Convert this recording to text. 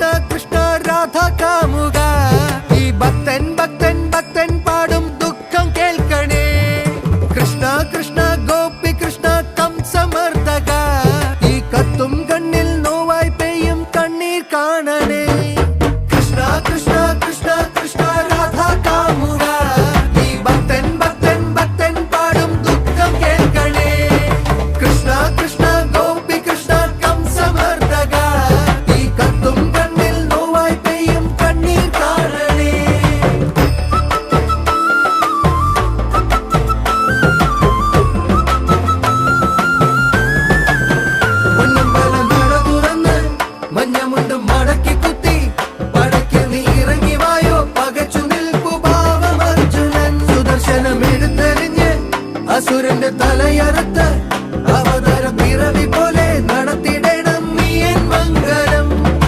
കൃഷ്ണ കൃഷ്ണ രാധ കാമുക ഈ ഭക്തൻ ഭക്തൻ ഭക്തൻ പാടും ദുഃഖം കേൾക്കണേ കൃഷ്ണ കൃഷ്ണ ഗോപി കൃഷ്ണ കംസമർദ്ദക ഈ കത്തും കണ്ണിൽ നോവായി പെയ്യും കണ്ണീർ കാണണേ കൃഷ്ണ കൃഷ്ണ കൃഷ്ണ കൃഷ്ണ രാധ കാമുക ഈ ഭക്തൻ ഭക്തൻ ഭക്തൻ പാടും ദുഃഖം കേൾക്കണേ കൃഷ്ണ കൃഷ്ണ ഗോപി കൃഷ്ണ കംസമർദ്ദക ഈ കത്തും കണ്ണിൽ നോവായി പെയ്യും കണ്ണീർ കാണണേ പൊന്നമ്പലം നട തുറന്ന് മഞ്ഞമുണ്ട് മടക്കി കുത്തി പടയ്ക്ക് നീ ഇറങ്ങി വായോ പകച്ചു നിൽപ്പു ഭാവം അർജുനൻ സുദർശനം എടുത്തെറിഞ്ഞ് അസുരന്റെ തലയറുത്ത്